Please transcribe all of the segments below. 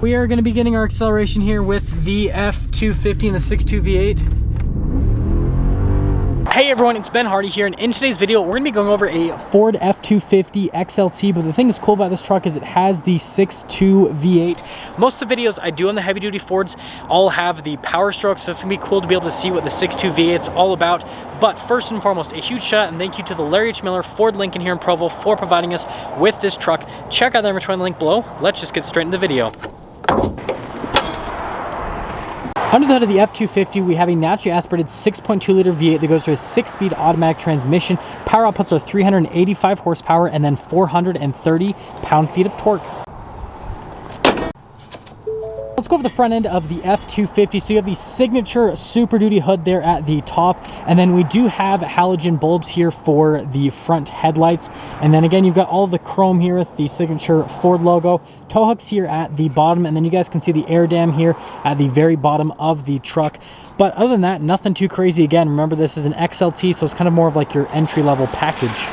we are going to be getting our acceleration here with the F-250 and the 6.2 V8. Hey everyone, it's Ben Hardy here, and in today's video we're going to be going over a Ford F-250 XLT. But the thing that's cool about this truck is it has the 6.2 V8. Most of the videos I do on the heavy duty Fords all have the Power Stroke, so it's going to be cool to be able to see what the 6.2 V8 is all about. But first and foremost, a huge shout out and thank you to the Larry H. Miller Ford Lincoln here in Provo for providing us with this truck. Check out the inventory link below. Let's just get straight into the video. Under the hood of the F-250, we have a naturally aspirated 6.2 liter V8 that goes through a 6-speed automatic transmission. Power outputs are 385 horsepower and then 430 pound-feet of torque. Let's go over the front end of the F-250. So you have the signature Super Duty hood there at the top, and then we do have halogen bulbs here for the front headlights. And then again, you've got all the chrome here with the signature Ford logo. Tow hooks here at the bottom, and then you guys can see the air dam here at the very bottom of the truck. But other than that, nothing too crazy. Again, remember this is an XLT, so it's kind of more of like your entry-level package.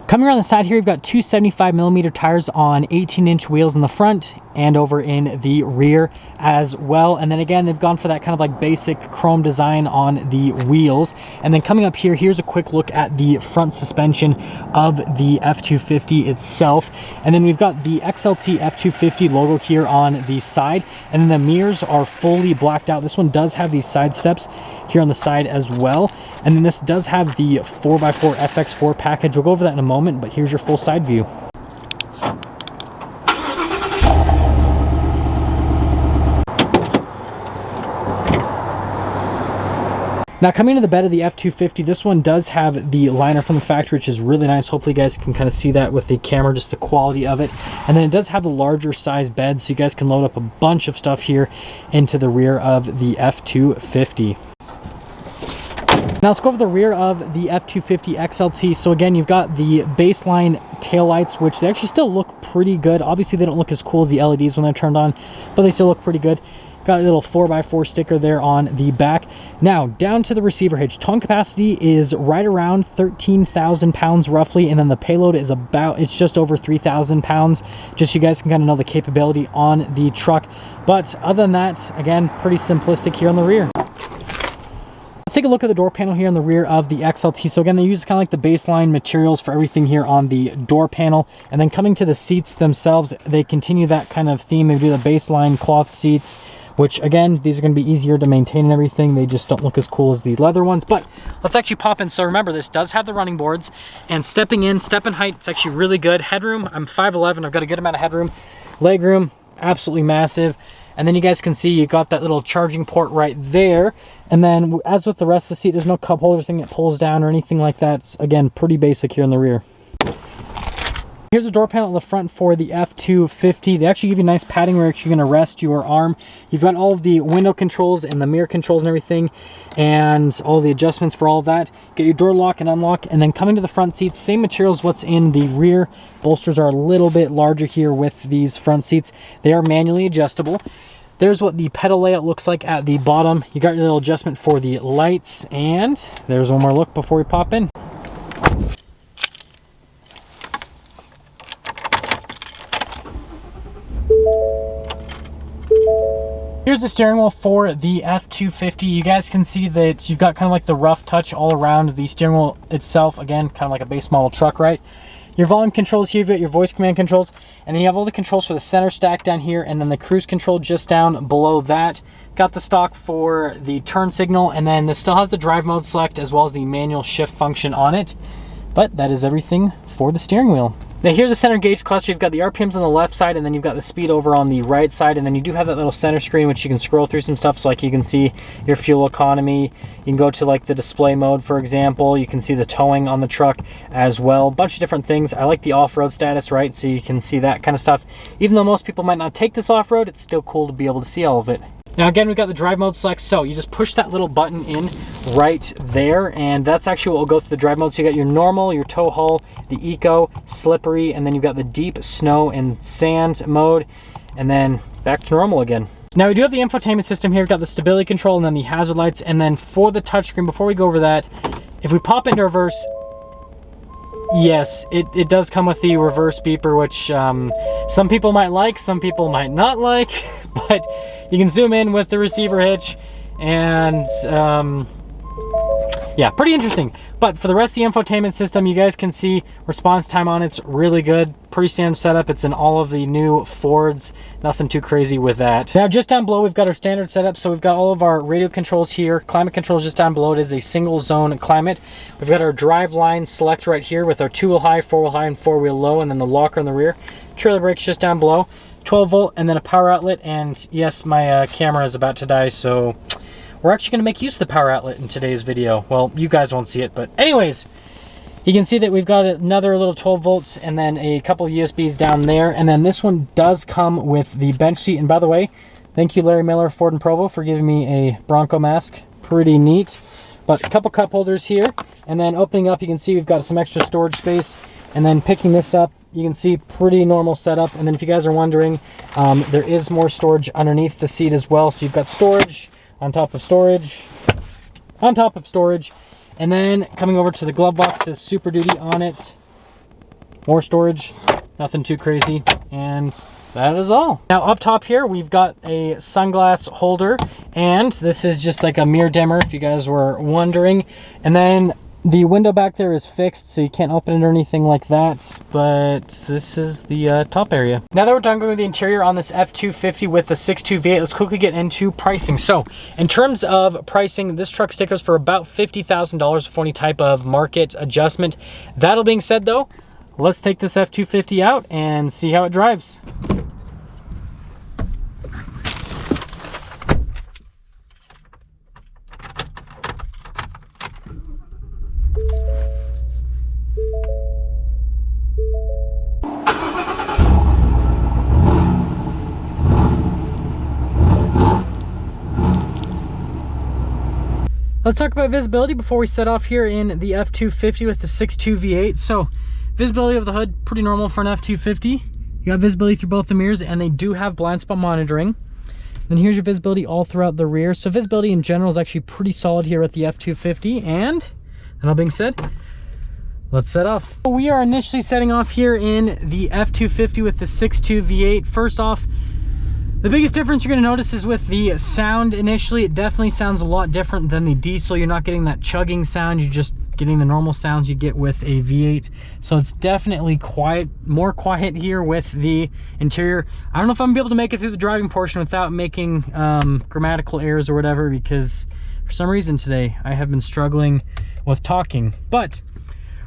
Coming around the side here, you've got two 75mm tires on 18-inch wheels in the front and over in the rear as well. And then again, they've gone for that kind of like basic chrome design on the wheels. And then coming up here, here's a quick look at the front suspension of the F-250 itself. And then we've got the XLT F-250 logo here on the side. And then the mirrors are fully blacked out. This one does have these side steps here on the side as well. And then this does have the 4x4 FX4 package. We'll go over that in a moment, but here's your full side view. Now coming to the bed of the F-250, this one does have the liner from the factory, which is really nice. Hopefully you guys can kind of see that with the camera, just the quality of it. And then it does have the larger size bed, so you guys can load up a bunch of stuff here into the rear of the F-250. Now let's go over the rear of the F-250 XLT. So again, you've got the baseline taillights, which they actually still look pretty good. Obviously they don't look as cool as the LEDs when they're turned on, but they still look pretty good. Got a little 4x4 sticker there on the back. Now down to the receiver hitch. Towing capacity is right around 13,000 pounds roughly, and then the payload is it's just over 3,000 pounds. Just so you guys can kind of know the capability on the truck. But other than that, again, pretty simplistic here on the rear. Let's take a look at the door panel here on the rear of the XLT. So again, they use kind of like the baseline materials for everything here on the door panel. And then coming to the seats themselves, they continue that kind of theme. They do the baseline cloth seats, which again, these are going to be easier to maintain and everything. They just don't look as cool as the leather ones. But let's actually pop in. So remember, this does have the running boards, and step in height, it's actually really good. Headroom, I'm 5'11", I've got a good amount of headroom. Leg room, absolutely massive. And then you guys can see you got that little charging port right there. And then as with the rest of the seat, there's no cup holder thing that pulls down or anything like that. It's, again, pretty basic here in the rear. Here's the door panel in the front for the F-250. They actually give you nice padding where you're actually going to rest your arm. You've got all of the window controls and the mirror controls and everything, and all the adjustments for all of that. Get your door lock and unlock. And then coming to the front seats, same materials what's in the rear. Bolsters are a little bit larger here with these front seats. They are manually adjustable. There's what the pedal layout looks like at the bottom. You got your little adjustment for the lights, and there's one more look before we pop in. Here's the steering wheel for the F-250. You guys can see that you've got kind of like the rough touch all around the steering wheel itself. Again, kind of like a base model truck, right? Your volume controls here, you've got your voice command controls, and then you have all the controls for the center stack down here, and then the cruise control just down below that. Got the stock for the turn signal, and then this still has the drive mode select as well as the manual shift function on it. But that is everything for the steering wheel. Now here's the center gauge cluster. You've got the RPMs on the left side, and then you've got the speed over on the right side, and then you do have that little center screen which you can scroll through some stuff. So like you can see your fuel economy, you can go to like the display mode, for example. You can see the towing on the truck as well. A bunch of different things. I like the off-road status, right? So you can see that kind of stuff. Even though most people might not take this off-road, it's still cool to be able to see all of it. Now again, we've got the drive mode select, so you just push that little button in right there, and that's actually what will go through the drive mode. So you got your normal, your tow haul, the eco, slippery, and then you've got the deep snow and sand mode, and then back to normal again. Now we do have the infotainment system here. We've got the stability control and then the hazard lights, and then for the touchscreen, before we go over that, if we pop into reverse, yes, it does come with the reverse beeper, which some people might like, some people might not like, but you can zoom in with the receiver hitch, and yeah, pretty interesting. But for the rest of the infotainment system, you guys can see response time on it's really good. Pretty standard setup. It's in all of the new Fords. Nothing too crazy with that. Now, just down below, we've got our standard setup. So we've got all of our radio controls here. Climate controls just down below. It is a single zone climate. We've got our drive line select right here with our 2-wheel high, 4-wheel high, and 4-wheel low, and then the locker in the rear. Trailer brakes just down below. 12 volt, and then a power outlet. And yes, my camera is about to die, so we're actually going to make use of the power outlet in today's video. Well, you guys won't see it, but anyways, you can see that we've got another little 12 volts and then a couple USBs down there. And then this one does come with the bench seat. And by the way, thank you, Larry Miller, Ford and Provo, for giving me a Bronco mask. Pretty neat. But a couple cup holders here. And then opening up, you can see we've got some extra storage space. And then picking this up, you can see pretty normal setup. And then if you guys are wondering, there is more storage underneath the seat as well. So you've got storage on top of storage, on top of storage, and then coming over to the glove box, says Super Duty on it. More storage, nothing too crazy, and that is all. Now up top here, we've got a sunglass holder, and this is just like a mirror dimmer if you guys were wondering. And then the window back there is fixed, so you can't open it or anything like that, but this is the top area. Now that we're done going with the interior on this F-250 with the 6.2 V8, let's quickly get into pricing. So in terms of pricing, this truck stickers for about $50,000 before any type of market adjustment. That all being said though, let's take this F-250 out and see how it drives. Let's talk about visibility before we set off here in the F-250 with the 6.2 V8. So visibility of the hood, pretty normal for an F-250. You got visibility through both the mirrors, and they do have blind spot monitoring. Then here's your visibility all throughout the rear. So visibility in general is actually pretty solid here at the F-250. And all being said, let's set off. We are initially setting off here in the F-250 with the 6.2 V8. First off, the biggest difference you're going to notice is with the sound initially. It definitely sounds a lot different than the diesel. You're not getting that chugging sound. You're just getting the normal sounds you get with a V8. So it's definitely quiet, more quiet here with the interior. I don't know if I'm going to be able to make it through the driving portion without making grammatical errors or whatever, because for some reason today I have been struggling with talking. But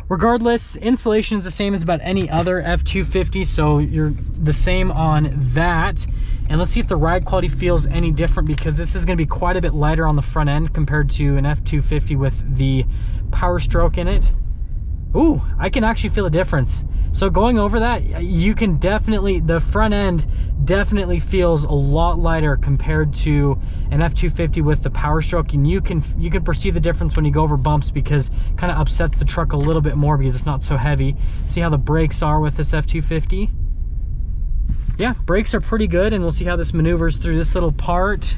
regardless, insulation is the same as about any other F-250, so you're the same on that. And let's see if the ride quality feels any different, because this is going to be quite a bit lighter on the front end compared to an F-250 with the Power Stroke in it. Ooh, I can actually feel a difference. So going over that, you can definitely, the front end definitely feels a lot lighter compared to an F-250 with the Power Stroke, and you can perceive the difference when you go over bumps, because it kind of upsets the truck a little bit more because it's not so heavy. See how the brakes are with this F-250? Yeah, brakes are pretty good, and we'll see how this maneuvers through this little part.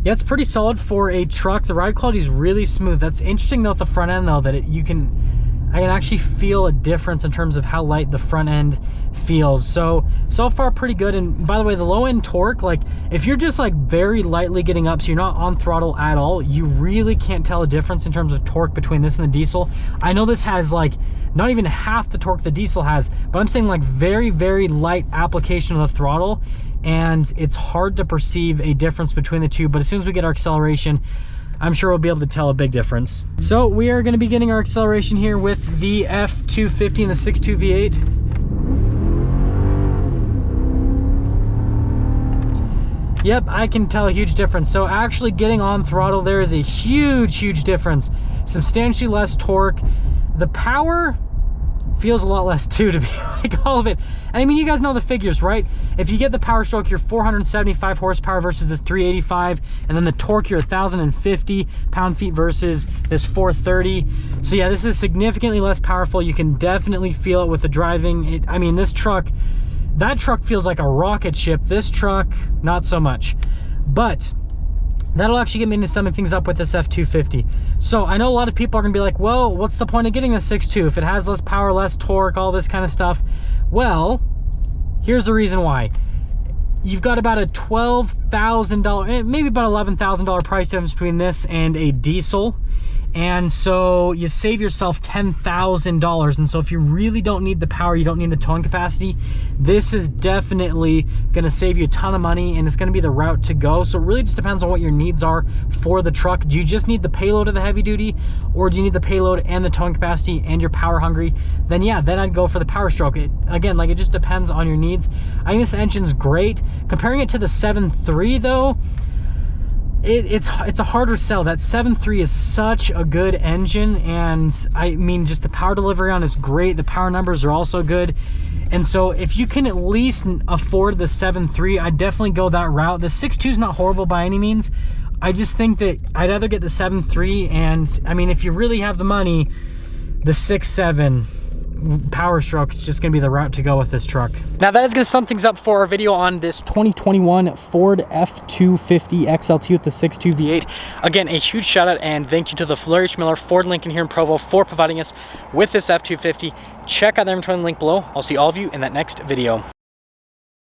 Yeah, it's pretty solid for a truck. The ride quality is really smooth. That's interesting though at the front end though, that I can actually feel a difference in terms of how light the front end feels. So far pretty good. And by the way, the low end torque, like if you're just like very lightly getting up, so you're not on throttle at all, you really can't tell a difference in terms of torque between this and the diesel. I know this has like not even half the torque the diesel has, but I'm saying like very, very light application of the throttle, and it's hard to perceive a difference between the two. But as soon as we get our acceleration, I'm sure we'll be able to tell a big difference. So we are going to be getting our acceleration here with the F-250 and the 6.2 V8. Yep, I can tell a huge difference. So actually getting on throttle, there is a huge, huge difference. Substantially less torque. The power feels a lot less too, to be like all of it. And I mean, you guys know the figures, right? If you get the Power Stroke, you're 475 horsepower versus this 385, and then the torque, you're 1,050 pound-feet versus this 430. So yeah, this is significantly less powerful. You can definitely feel it with the driving. I mean, this truck, that truck feels like a rocket ship. This truck, not so much. But that'll actually get me into summing things up with this F-250. So I know a lot of people are gonna be like, well, what's the point of getting the 6.2 if it has less power, less torque, all this kind of stuff? Well, here's the reason why. You've got about a $12,000, maybe about $11,000 price difference between this and a diesel. And so you save yourself $10,000. And so if you really don't need the power, you don't need the towing capacity, this is definitely gonna save you a ton of money, and it's gonna be the route to go. So it really just depends on what your needs are for the truck. Do you just need the payload of the heavy duty, or do you need the payload and the towing capacity and you're power hungry? Then yeah, then I'd go for the Power Stroke. Again, like, it just depends on your needs. I think this engine's great. Comparing it to the 7.3 though, it's a harder sell. That 7.3 is such a good engine, and I mean, just the power delivery on is great. The power numbers are also good. And so if you can at least afford the 7.3, I'd definitely go that route. The 6.2 is not horrible by any means. I just think that I'd rather get the 7.3, and I mean, if you really have the money, the 6.7 Power Stroke is just gonna be the route to go with this truck. Now that is gonna sum things up for our video on this 2021 Ford F-250 XLT with the 6.2 V8. Again, a huge shout out and thank you to the Fleury Schmiller Ford Lincoln here in Provo for providing us with this F-250. Check out the inventory link below. I'll see all of you in that next video.